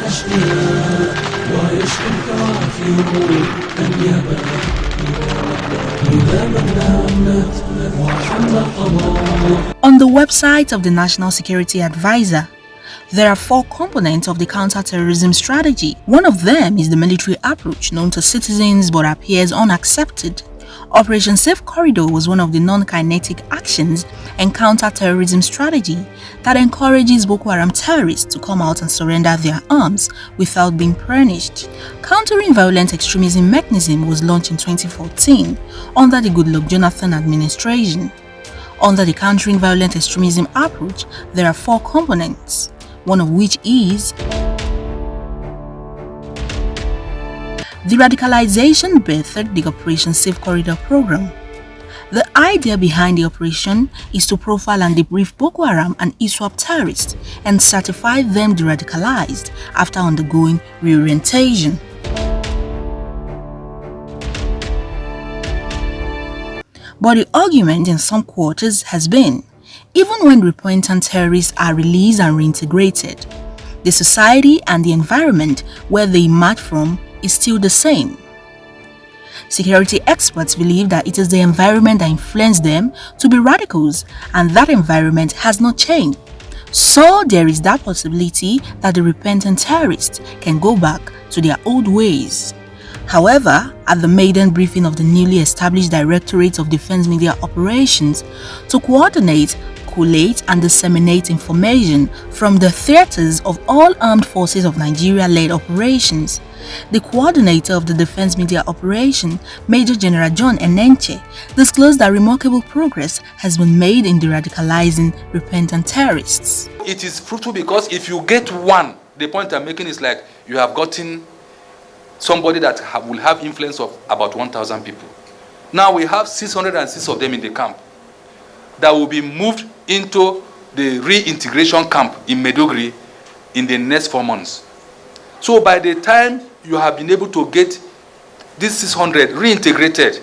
On the website of the National Security Advisor, there are 4 components of the counter-terrorism strategy. One of them is the military approach, known to citizens but appears unaccepted. Operation Safe Corridor was one of the non-kinetic actions and counter-terrorism strategy that encourages Boko Haram terrorists to come out and surrender their arms without being punished. Countering violent extremism mechanism was launched in 2014 under the Goodluck Jonathan administration. Under the countering violent extremism approach, there are 4 components, one of which is Deradicalization birthed the Operation Safe Corridor program. The idea behind the operation is to profile and debrief Boko Haram and ISWAP terrorists and certify them deradicalized after undergoing reorientation. But the argument in some quarters has been, even when repentant terrorists are released and reintegrated, the society and the environment where they emerge from is still the same. Security experts believe that it is the environment that influenced them to be radicals, and that environment has not changed. So there is that possibility that the repentant terrorists can go back to their old ways. However, at the maiden briefing of the newly established Directorate of Defense Media Operations to coordinate, collate and disseminate information from the theaters of all armed forces of Nigeria-led operations, the coordinator of the Defense Media Operation, Major General John Enenche, disclosed that remarkable progress has been made in deradicalizing repentant terrorists. It is fruitful because if you get one, the point I'm making is like you have gotten somebody that will have influence of about 1,000 people. Now we have 606 of them in the camp that will be moved into the reintegration camp in Maiduguri in the next 4 months. So by the time you have been able to get these 600 reintegrated,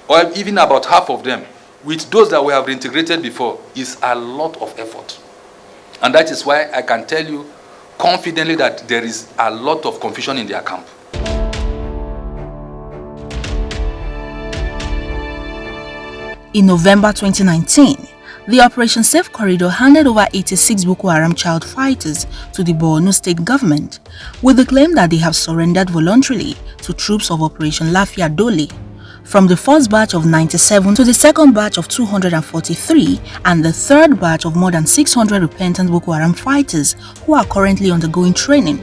or even about half of them, with those that we have reintegrated before, is a lot of effort. And that is why I can tell you confidently that there is a lot of confusion in their camp. In November 2019, the Operation Safe Corridor handed over 86 Boko Haram child fighters to the Borno state government with the claim that they have surrendered voluntarily to troops of Operation Lafia Dole. From the first batch of 97 to the second batch of 243 and the third batch of more than 600 repentant Boko Haram fighters who are currently undergoing training.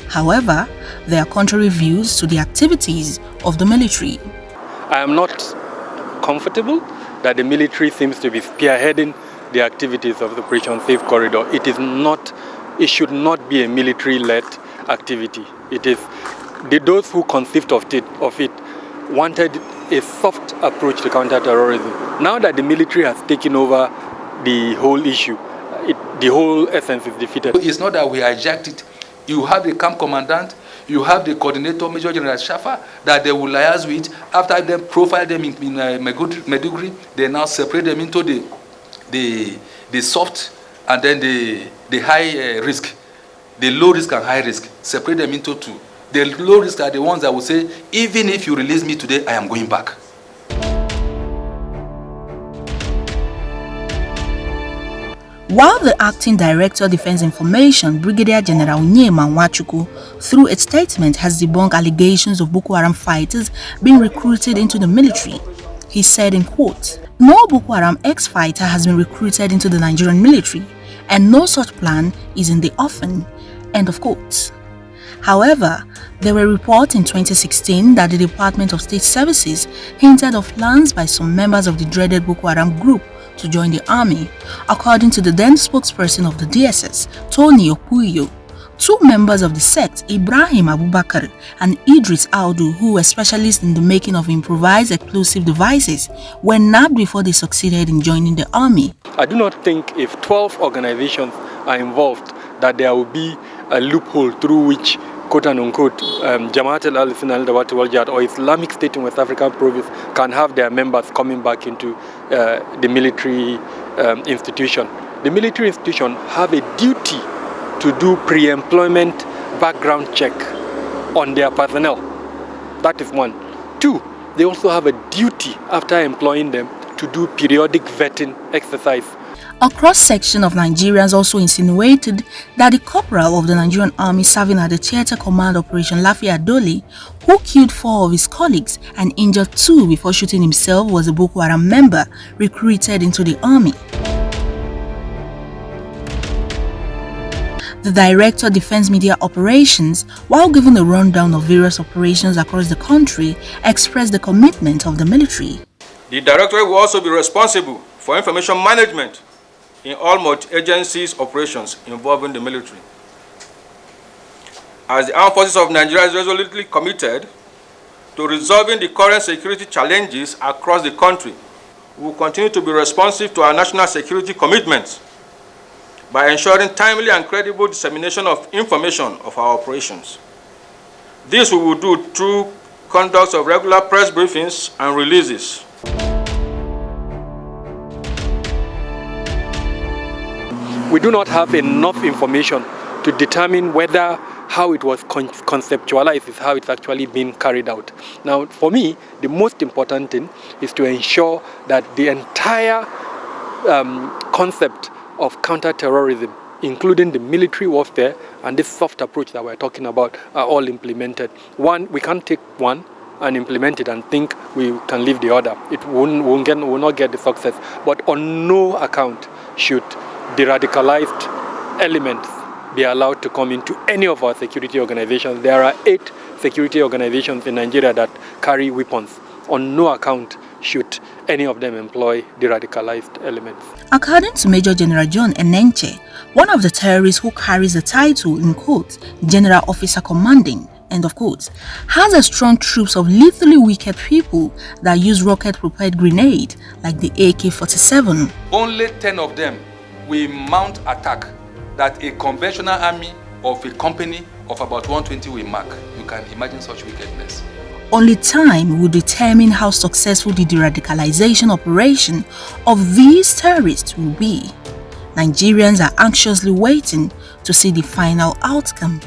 However, there are contrary views to the activities of the military. I am not comfortable that the military seems to be spearheading the activities of the Operation Safe Corridor. It should not be a military-led activity. It is those who conceived of it wanted a soft approach to counter-terrorism. Now that the military has taken over the whole issue, the whole essence is defeated. It's not that we hijacked it. You have the camp commandant, you have the coordinator, Major General Shafa, that they will liaise with. After they profile them in Maiduguri, they now separate them into the soft and then the high risk, the low risk and high risk. Separate them into 2. The low risk are the ones that will say, even if you release me today, I am going back. While the Acting Director of Defense Information, Brigadier General Onyema Nwachukwu, through a statement has debunked allegations of Boko Haram fighters being recruited into the military, he said in quote, "No Boko Haram ex-fighter has been recruited into the Nigerian military and no such plan is in the offing," end of quote. However, there were reports in 2016 that the Department of State Services hinted of plans by some members of the dreaded Boko Haram group to join the army. According to the then spokesperson of the DSS, Tony Okuyo, 2 members of the sect, Ibrahim Abubakar and Idris Audu, who were specialists in the making of improvised explosive devices, were nabbed before they succeeded in joining the army. I do not think if 12 organizations are involved that there will be a loophole through which quote-unquote Jamaat al-Ahlussunnah al-Dawat wal-Jihad or Islamic State in West African province can have their members coming back into the military institution. The military institution have a duty to do pre-employment background check on their personnel. That is one. Two, they also have a duty after employing them to do periodic vetting exercise. A cross-section of Nigerians also insinuated that the corporal of the Nigerian army serving at the Theatre Command Operation Lafia Dole, who killed 4 of his colleagues and injured 2 before shooting himself, was a Boko Haram member recruited into the army. The Director of Defense Media Operations, while giving a rundown of various operations across the country, expressed the commitment of the military. The Directorate will also be responsible for information management in all multi-agencies operations involving the military. As the Armed Forces of Nigeria is resolutely committed to resolving the current security challenges across the country, we will continue to be responsive to our national security commitments by ensuring timely and credible dissemination of information of our operations. This we will do through conduct of regular press briefings and releases. We do not have enough information to determine whether how it was conceptualized is how it's actually being carried out. Now, for me, the most important thing is to ensure that the entire concept of counter-terrorism, including the military warfare and this soft approach that we're talking about, are all implemented. One, we can't take one and implement it and think we can leave the other. It will not get the success. But on no account should de-radicalized elements be allowed to come into any of our security organizations. There are 8 security organizations in Nigeria that carry weapons. On no account should any of them employ de-radicalized elements. According to Major General John Enenche, one of the terrorists who carries the title, in quotes, General Officer Commanding, end of quotes, has a strong troops of lethally wicked people that use rocket-propelled grenade like the AK-47. Only 10 of them will mount attack that a conventional army of a company of about 120 will mark. You can imagine such wickedness. Only time will determine how successful the de-radicalization operation of these terrorists will be. Nigerians are anxiously waiting to see the final outcome.